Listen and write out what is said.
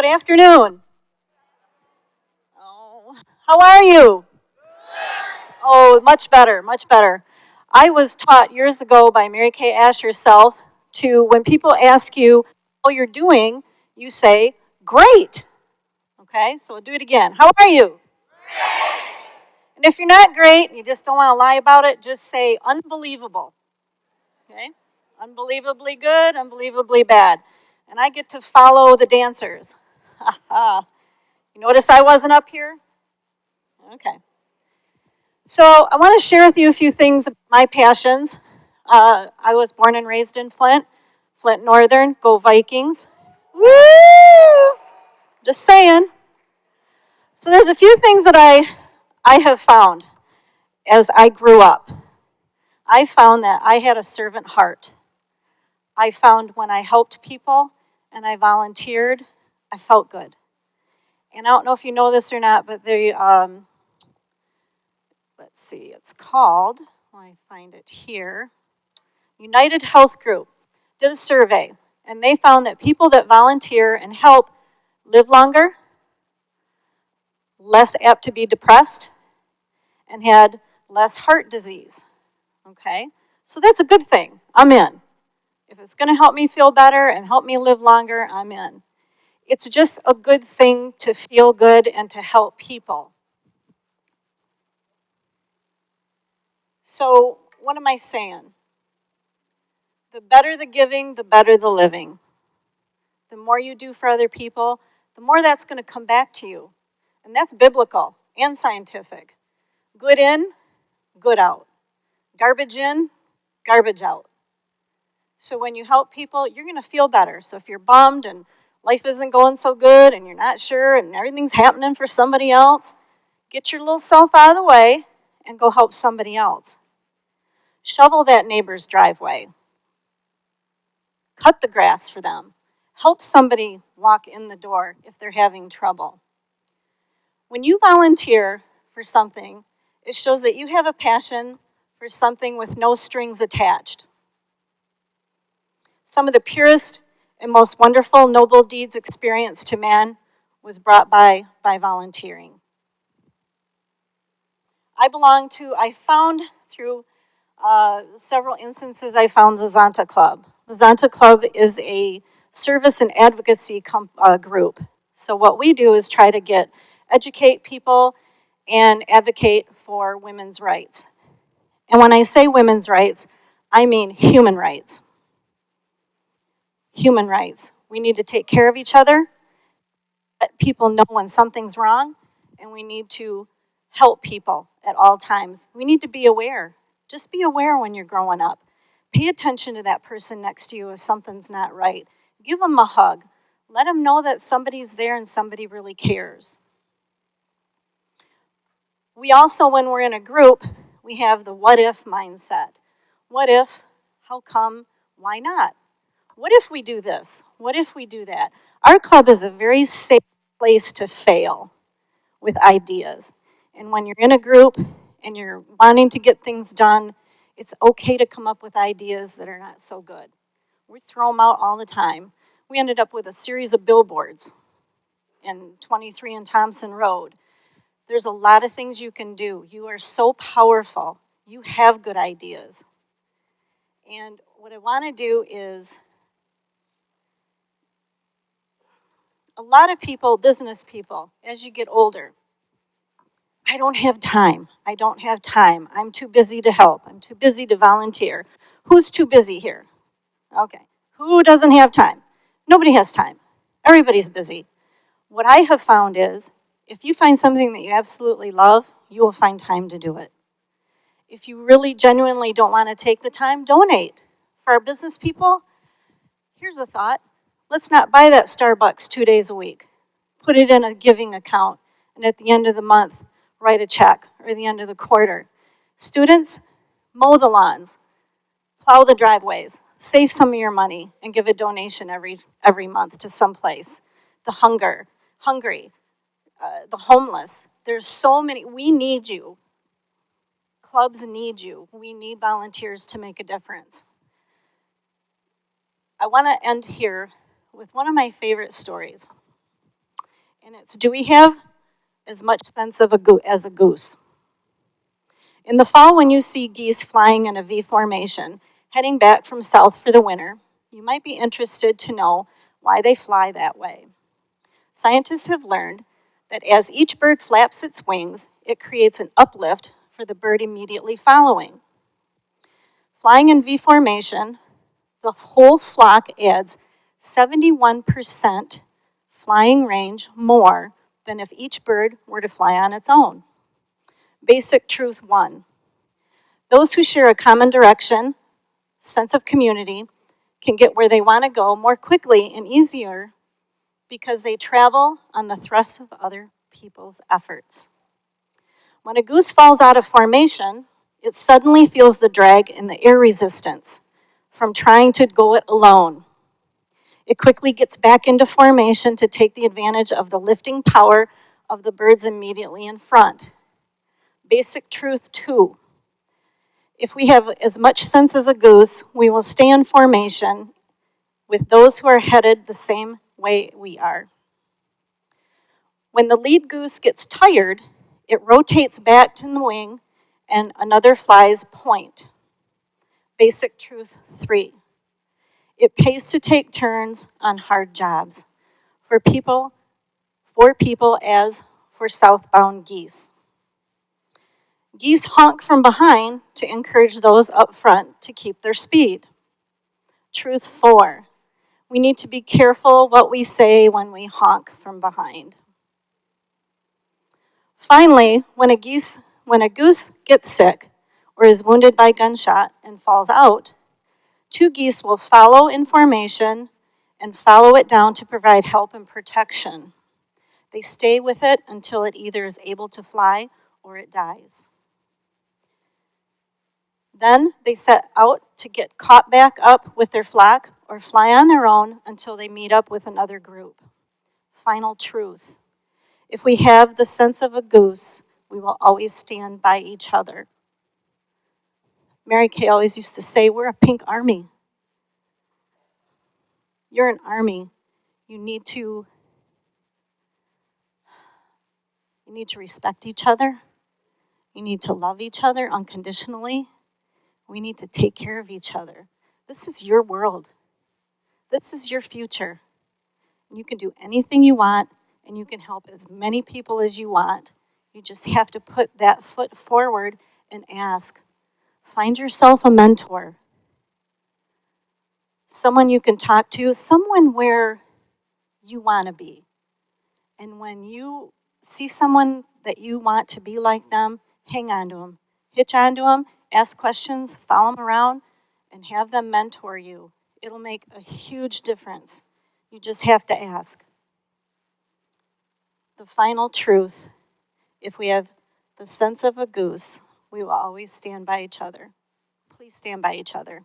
afternoon. Oh, how are you? Oh, much better, much better. I was taught years ago by Mary Kay Ash herself to, when people ask you how you're doing, you say, great. Okay, so we'll do it again. How are you? And if you're not great and you just don't want to lie about it, just say unbelievable. Okay? Unbelievably good, unbelievably bad. And I get to follow the dancers. You notice I wasn't up here? Okay. So I want to share with you a few things about my passions. I was born and raised in Flint Northern, go Vikings. Woo! Just saying. So there's a few things that I have found as I grew up. I found that I had a servant heart. I found when I helped people and I volunteered, I felt good. And I don't know if you know this or not, but let's see, it's called, I find it here, United Health Group did a survey, and they found that people that volunteer and help live longer, less apt to be depressed, and had less heart disease. Okay? So that's a good thing. I'm in. If it's going to help me feel better and help me live longer, I'm in. It's just a good thing to feel good and to help people. So, what am I saying? The better the giving, the better the living. The more you do for other people, the more that's going to come back to you. And that's biblical and scientific. Good in, good out. Garbage in, garbage out. So when you help people, you're going to feel better. So if you're bummed and life isn't going so good and you're not sure and everything's happening for somebody else, get your little self out of the way and go help somebody else. Shovel that neighbor's driveway. Cut the grass for them. Help somebody walk in the door if they're having trouble. When you volunteer for something, it shows that you have a passion for something with no strings attached. Some of the purest and most wonderful noble deeds experienced to man was brought by volunteering. I found through several instances, I found the Zonta Club. The Zonta Club is a service and advocacy group. So what we do is try to educate people and advocate for women's rights. And when I say women's rights, I mean human rights. Human rights. We need to take care of each other, let people know when something's wrong, and we need to help people at all times. We need to be aware. Just be aware when you're growing up. Pay attention to that person next to you if something's not right. Give them a hug. Let them know that somebody's there and somebody really cares. We also, when we're in a group, we have the what if mindset. What if? How come? Why not? What if we do this? What if we do that? Our club is a very safe place to fail with ideas. And when you're in a group and you're wanting to get things done, it's okay to come up with ideas that are not so good. We throw them out all the time. We ended up with a series of billboards in 23 and Thompson Road. There's a lot of things you can do. You are so powerful. You have good ideas. And what I want to do is, a lot of people, business people, as you get older, I don't have time. I'm too busy to help. I'm too busy to volunteer. Who's too busy here? Okay. Who doesn't have time? Nobody has time. Everybody's busy. What I have found is, if you find something that you absolutely love, you will find time to do it. If you really genuinely don't want to take the time, donate. For our business people, here's a thought. Let's not buy that Starbucks 2 days a week. Put it in a giving account, and at the end of the month, write a check, or the end of the quarter. Students, mow the lawns, plow the driveways, save some of your money, and give a donation every month to someplace. The hungry, the homeless. There's so many. We need you. Clubs need you. We need volunteers to make a difference. I want to end here with one of my favorite stories. And it's, do we have as much sense of as a goose? In the fall, when you see geese flying in a V formation, heading back from south for the winter, you might be interested to know why they fly that way. Scientists have learned that as each bird flaps its wings, it creates an uplift for the bird immediately following. Flying in V formation, the whole flock adds 71% flying range more than if each bird were to fly on its own. Basic truth 1. Those who share a common direction, sense of community, can get where they want to go more quickly and easier because they travel on the thrust of other people's efforts. When a goose falls out of formation, it suddenly feels the drag and the air resistance from trying to go it alone. It quickly gets back into formation to take the advantage of the lifting power of the birds immediately in front. Basic truth 2. If we have as much sense as a goose, we will stay in formation with those who are headed the same way we are. When the lead goose gets tired, it rotates back to the wing and another flies point. Basic truth 3. It pays to take turns on hard jobs for people as for southbound geese. Geese honk from behind to encourage those up front to keep their speed. Truth 4. We need to be careful what we say when we honk from behind. Finally, when a goose gets sick or is wounded by gunshot and falls out, 2 geese will follow in formation and follow it down to provide help and protection. They stay with it until it either is able to fly or it dies. Then they set out to get caught back up with their flock or fly on their own until they meet up with another group. Final truth. If we have the sense of a goose, we will always stand by each other. Mary Kay always used to say, we're a pink army. You're an army. You need to respect each other. You need to love each other unconditionally. We need to take care of each other. This is your world. This is your future. You can do anything you want, and you can help as many people as you want. You just have to put that foot forward and ask. Find yourself a mentor. Someone you can talk to, someone where you want to be. And when you see someone that you want to be like them, hang on to them. Hitch on to them, ask questions, follow them around, and have them mentor you. It'll make a huge difference. You just have to ask. The final truth, if we have the sense of a goose, we will always stand by each other. Please stand by each other.